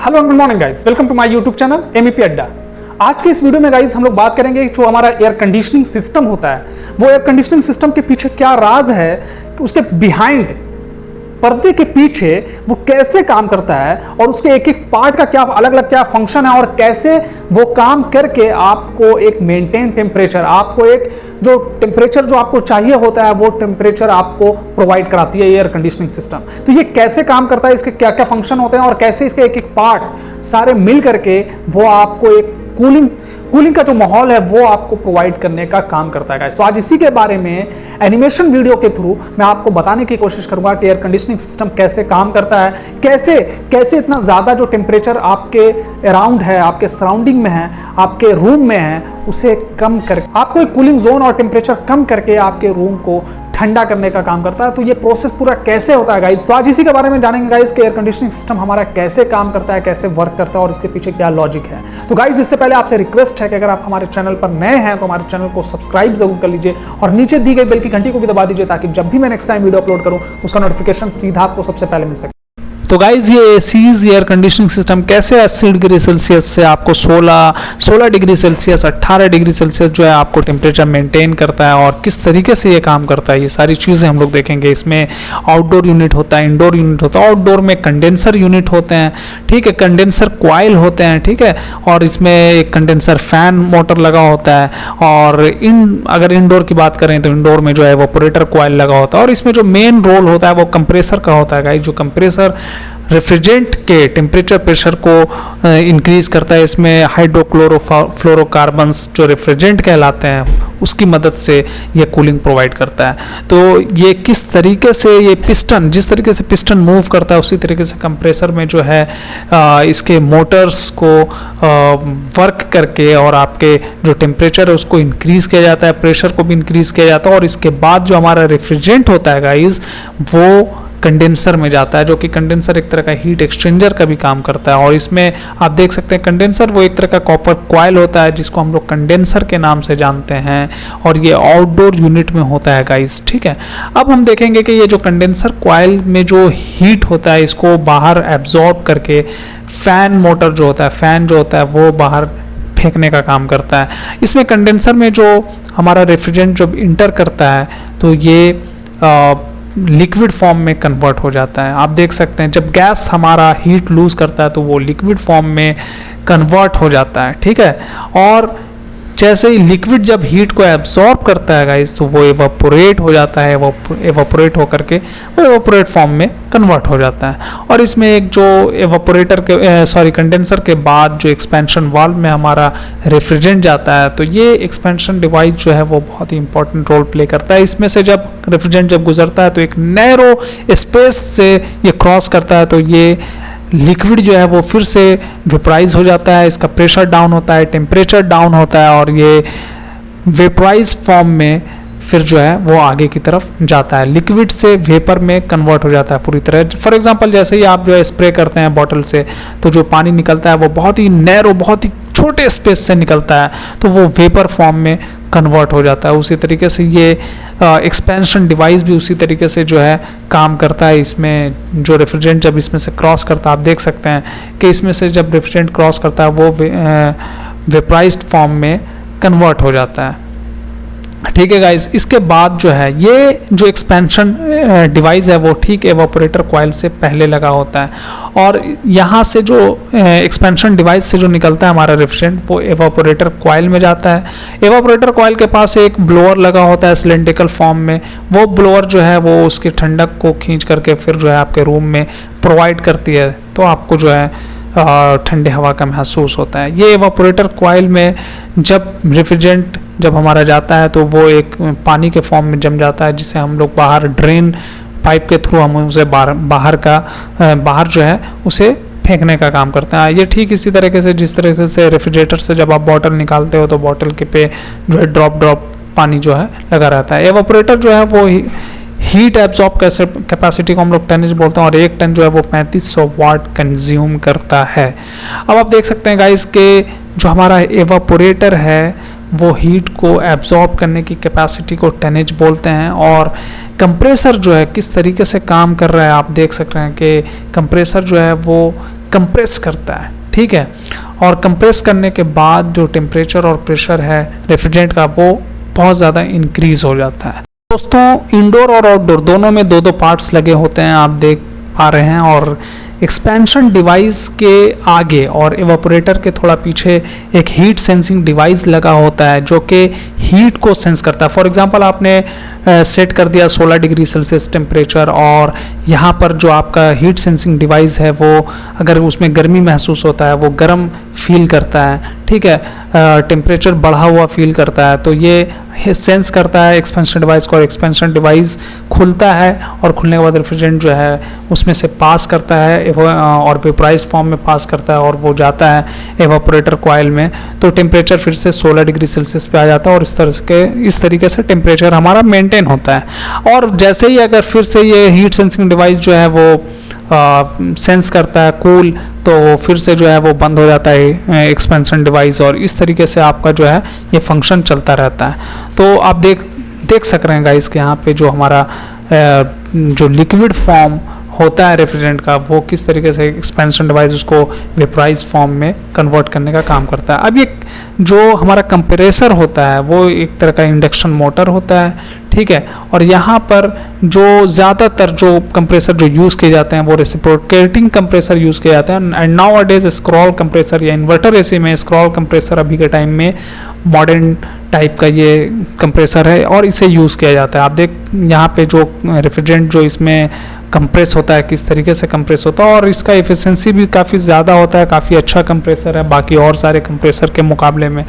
Hello good morning guys, welcome to my YouTube channel MEP Adda. आज के इस video में गाइस हम लोग बात करेंगे जो हमारा एयर कंडीशनिंग सिस्टम होता है, वो एयर कंडीशनिंग सिस्टम के पीछे क्या राज है, उसके बिहाइंड पर्दे के पीछे वो कैसे काम करता है और उसके एक एक पार्ट का क्या अलग अलग क्या फंक्शन है और कैसे वो काम करके आपको एक मेंटेन टेम्परेचर, आपको एक जो टेम्परेचर जो आपको चाहिए होता है वो टेम्परेचर आपको प्रोवाइड कराती है एयर कंडीशनिंग सिस्टम। तो ये कैसे काम करता है, इसके क्या क्या फंक्शन होते हैं और कैसे इसके एक एक पार्ट सारे मिल करके वो आपको एक कूलिंग का जो माहौल है वो आपको प्रोवाइड करने का काम करता है गाइस। तो आज इसी के बारे में एनिमेशन वीडियो के थ्रू मैं आपको बताने की कोशिश करूंगा कि एयर कंडीशनिंग सिस्टम कैसे काम करता है, कैसे इतना ज़्यादा जो टेम्परेचर आपके अराउंड है, आपके सराउंडिंग में है, आपके रूम में है, उसे कम कर आपको एक कूलिंग जोन और टेम्परेचर कम करके आपके रूम को ठंडा करने का काम करता है। तो ये प्रोसेस पूरा कैसे होता है गाइस, तो आज इसी के बारे में जानेंगे गाइस कि एयर कंडीशनिंग सिस्टम हमारा कैसे काम करता है, कैसे वर्क करता है और इसके पीछे क्या लॉजिक है। तो गाइस इससे पहले आपसे रिक्वेस्ट है कि अगर आप हमारे चैनल पर नए हैं तो हमारे चैनल को सब्सक्राइब जरूर कर लीजिए और नीचे दी गई बेल की घंटी को भी दबा दीजिए ताकि जब भी मैं नेक्स्ट टाइम वीडियो अपलोड करूं उसका नोटिफिकेशन सीधा आपको सबसे पहले मिल सके। तो गाइज ये एसीज एयर कंडीशनिंग सिस्टम कैसे 80 डिग्री सेल्सियस से आपको 16 डिग्री सेल्सियस 18 डिग्री सेल्सियस जो है आपको टेम्परेचर मेंटेन करता है और किस तरीके से ये काम करता है, ये सारी चीज़ें हम लोग देखेंगे। इसमें आउटडोर यूनिट होता है, इंडोर यूनिट होता है। आउटडोर में कंडेंसर यूनिट होते हैं, ठीक है, कंडेंसर कॉइल होते हैं, ठीक है, और इसमें एक कंडेंसर फैन मोटर लगा होता है। और अगर इंडोर की बात करें तो इंडोर में जो है इवेपोरेटर कॉइल लगा होता है और इसमें जो मेन रोल होता है वो कंप्रेसर का होता है गाइस। जो कंप्रेसर रेफ्रिजरेंट के टेम्परेचर प्रेशर को इंक्रीज करता है। इसमें हाइड्रोक्लोरोफ्लोरोकार्बन्स जो रेफ्रिजरेंट कहलाते हैं उसकी मदद से ये कूलिंग प्रोवाइड करता है। तो ये किस तरीके से ये पिस्टन, जिस तरीके से पिस्टन मूव करता है उसी तरीके से कंप्रेसर में जो है इसके मोटर्स को वर्क करके और आपके जो टेम्परेचर है उसको इंक्रीज किया जाता है, प्रेशर को भी इंक्रीज किया जाता है और इसके बाद जो हमारा रेफ्रिजरेंट होता है गाइस वो कंडेंसर में जाता है, जो कि कंडेंसर एक तरह का हीट एक्सचेंजर का भी काम करता है। और इसमें आप देख सकते हैं कंडेंसर वो एक तरह का कॉपर कॉइल होता है जिसको हम लोग कंडेंसर के नाम से जानते हैं और ये आउटडोर यूनिट में होता है गाइस, ठीक है। अब हम देखेंगे कि ये जो कंडेंसर कॉइल में जो हीट होता है इसको बाहर एब्जॉर्ब करके फैन मोटर जो होता है, फैन जो होता है वो बाहर फेंकने का काम करता है। इसमें कंडेंसर में जो हमारा रेफ्रिजरेंट जब इंटर करता है तो ये लिक्विड फॉर्म में कन्वर्ट हो जाता है। आप देख सकते हैं जब गैस हमारा हीट लूज करता है तो वो लिक्विड फॉर्म में कन्वर्ट हो जाता है, ठीक है। और जैसे ही लिक्विड जब हीट को एब्जॉर्ब करता है गाइस तो वो एवापोरेट हो जाता है, एवापोरेट होकर के वो एवापोरेट फॉर्म में कन्वर्ट हो जाता है। और इसमें एक जो एवापोरेटर के कंडेंसर के बाद जो एक्सपेंशन वाल्व में हमारा रेफ्रिजरेंट जाता है तो ये एक्सपेंशन डिवाइस जो है वो बहुत ही इंपॉर्टेंट रोल प्ले करता है। इसमें से जब रेफ्रिजरेंट जब गुजरता है तो एक नैरो स्पेस से ये क्रॉस करता है तो ये लिक्विड जो है वो फिर से वेपराइज हो जाता है, इसका प्रेशर डाउन होता है, टेम्परेचर डाउन होता है और ये वेपराइज फॉर्म में फिर जो है वो आगे की तरफ जाता है, लिक्विड से वेपर में कन्वर्ट हो जाता है पूरी तरह। फॉर एग्जांपल जैसे ही आप जो है स्प्रे करते हैं बॉटल से तो जो पानी निकलता है वो बहुत ही नैरो, बहुत ही छोटे स्पेस से निकलता है तो वो वेपर फॉर्म में कन्वर्ट हो जाता है। उसी तरीके से ये एक्सपेंशन डिवाइस भी उसी तरीके से जो है काम करता है। इसमें जो रेफ्रिजरेंट जब इसमें से क्रॉस करता है, आप देख सकते हैं कि इसमें से जब रेफ्रिजरेंट क्रॉस करता है वो वेपराइज्ड फॉर्म में कन्वर्ट हो जाता है, ठीक है गाइस। इसके बाद जो है ये जो एक्सपेंशन डिवाइस है वो ठीक एवापोरेटर कॉइल से पहले लगा होता है और यहाँ से जो एक्सपेंशन डिवाइस से जो निकलता है हमारा रेफ्रिजरेंट वो एवापोरेटर कॉइल में जाता है। एवापोरेटर कॉइल के पास एक ब्लोअर लगा होता है सिलेंड्रिकल फॉर्म में, वो ब्लोअर जो है वो उसकी ठंडक को खींच करके फिर जो है आपके रूम में प्रोवाइड करती है तो आपको जो है ठंडे हवा का महसूस होता है। ये एवापोरेटर कॉइल में जब रेफ्रिजरेंट जब हमारा जाता है तो वो एक पानी के फॉर्म में जम जाता है जिसे हम लोग बाहर ड्रेन पाइप के थ्रू हम उसे बाहर जो है उसे फेंकने का काम करते हैं। ये ठीक इसी तरीके से जिस तरीके से रेफ्रिजरेटर से जब आप बॉटल निकालते हो तो बॉटल के पे जो है ड्रॉप पानी जो है लगा रहता है। एवापोरेटर जो है वो हीट एब्जॉर्ब कैपेसिटी को हम लोग टनेज बोलते हैं और 1 टन जो है वो 3500 वाट कंज्यूम करता है। अब आप देख सकते हैं गाइस के जो हमारा एवापोरेटर है वो हीट को एब्जॉर्ब करने की कैपेसिटी को टनेज बोलते हैं और कंप्रेसर जो है किस तरीके से काम कर रहा है आप देख सक रहे हैं कि कंप्रेसर जो है वो कंप्रेस करता है, ठीक है। और कंप्रेस करने के बाद जो टेम्परेचर और प्रेशर है रेफ्रिजरेंट का वो बहुत ज़्यादा इंक्रीज हो जाता है। दोस्तों इंडोर और आउटडोर दोनों में दो पार्ट्स लगे होते हैं, आप देख पा रहे हैं। और एक्सपेंशन डिवाइस के आगे और एवापोरेटर के थोड़ा पीछे एक हीट सेंसिंग डिवाइस लगा होता है जो कि हीट को सेंस करता है। फॉर एग्जांपल आपने सेट कर दिया 16 डिग्री सेल्सियस टेम्परेचर, और यहाँ पर जो आपका हीट सेंसिंग डिवाइस है वो अगर उसमें गर्मी महसूस होता है वो गर्म फील करता है, ठीक है, टेम्परेचर बढ़ा हुआ फील करता है, तो ये सेंस करता है एक्सपेंशन डिवाइस को। और एक्सपेंशन डिवाइस खुलता है और खुलने के बाद रेफ्रिजरेंट जो है उसमें से पास करता है और वेपराइज फॉर्म में पास करता है और वो जाता है एवापोरेटर कॉइल में, तो टेम्परेचर फिर से 16 डिग्री सेल्सियस पे आ जाता है और इस तरीके से टेम्परेचर हमारा मेंटेन होता है। और जैसे ही अगर फिर से ये हीट सेंसिंग डिवाइस जो है वो सेंस करता है कूल, तो फिर से जो है वो बंद हो जाता है एक्सपेंशन डिवाइस, और इस तरीके से आपका जो है ये फंक्शन चलता रहता है। तो आप देख सक रहे हैं गाइस कि यहाँ पे जो हमारा जो लिक्विड फॉर्म होता है रेफ्रिजरेंट का वो किस तरीके से एक्सपेंशन डिवाइस उसको वेपराइज फॉर्म में कन्वर्ट करने का काम करता है। अब ये जो हमारा कंप्रेसर होता है वो एक तरह का इंडक्शन मोटर होता है, ठीक है। और यहाँ पर जो ज़्यादातर जो कंप्रेसर जो यूज़ किए जाते हैं वो रेसिप्रोकेटिंग कंप्रेसर यूज़ किए जाते हैं। एंड नाउ अडेज स्क्रॉल कंप्रेसर या इन्वर्टर एसी में स्क्रॉल कंप्रेसर अभी के टाइम में मॉडर्न टाइप का ये कंप्रेसर है और इसे यूज़ किया जाता है। आप देख यहाँ पे जो रेफ्रिजरेंट जो इसमें कंप्रेस होता है किस तरीके से कंप्रेस होता है, और इसका एफिशिएंसी भी काफ़ी ज़्यादा होता है, काफ़ी अच्छा कंप्रेसर है बाकी और सारे कंप्रेसर के मुकाबले में।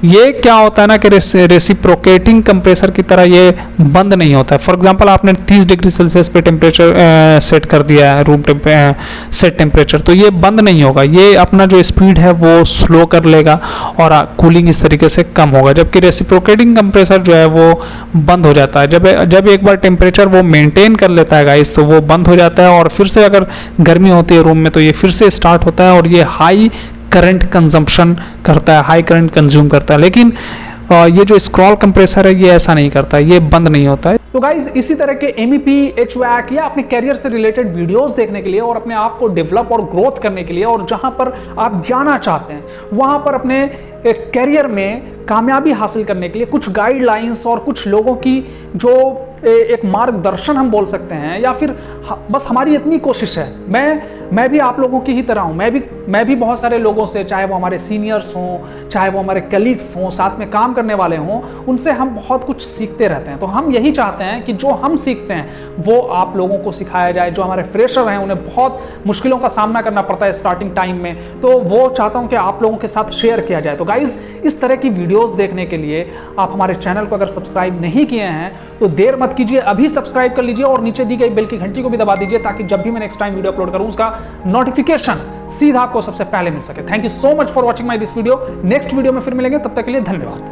ये क्या होता है ना कि रेसिप्रोकेटिंग कंप्रेसर की तरह ये बंद नहीं होता है। फॉर एग्जांपल आपने 30 डिग्री सेल्सियस पे टेम्परेचर सेट कर दिया है रूम सेट टेम्परेचर, तो ये बंद नहीं होगा, ये अपना जो स्पीड है वो स्लो कर लेगा और कूलिंग इस तरीके से कम होगा। जबकि रेसिप्रोकेटिंग कंप्रेसर जो है वो बंद हो जाता है जब एक बार टेम्परेचर वो मेंटेन कर लेता है गाइस, तो वो बंद हो जाता है और फिर से अगर गर्मी होती है रूम में तो ये फिर से स्टार्ट होता है और ये हाई करंट कंजम्पशन करता है, हाई करंट कंज्यूम करता है। लेकिन ये जो स्क्रॉल कंप्रेसर है ये ऐसा नहीं करता, ये बंद नहीं होता है। तो गाइज इसी तरह के MEP, HVAC या अपने कैरियर से रिलेटेड वीडियोस देखने के लिए और अपने आप को डेवलप और ग्रोथ करने के लिए और जहां पर आप जाना चाहते हैं वहां पर अपने कैरियर में कामयाबी हासिल करने के लिए कुछ गाइडलाइंस और कुछ लोगों की जो एक मार्गदर्शन हम बोल सकते हैं, या फिर बस हमारी इतनी कोशिश है, मैं भी आप लोगों की ही तरह हूं, मैं भी बहुत सारे लोगों से, चाहे वो हमारे सीनियर्स हों, चाहे वो हमारे कलीग्स हों, साथ में काम करने वाले हों, उनसे हम बहुत कुछ सीखते रहते हैं। तो हम यही चाहते हैं कि जो हम सीखते हैं वो आप लोगों को सिखाया जाए। जो हमारे फ्रेशर हैं उन्हें बहुत मुश्किलों का सामना करना पड़ता है स्टार्टिंग टाइम में, तो वो चाहता हूं कि आप लोगों के साथ शेयर किया जाए। तो गाइज इस तरह की वीडियोस देखने के लिए आप हमारे चैनल को अगर सब्सक्राइब नहीं किए हैं तो देर मत कीजिए, अभी सब्सक्राइब कर लीजिए और नीचे दी गई बेल की घंटी को भी दबा दीजिए ताकि जब भी मैं नेक्स्ट टाइम वीडियो अपलोड करूं उसका नोटिफिकेशन सीधा आपको सबसे पहले मिल सके। Thank you so much for watching my this video. Next video में फिर मिलेंगे, तब तक के लिए धन्यवाद।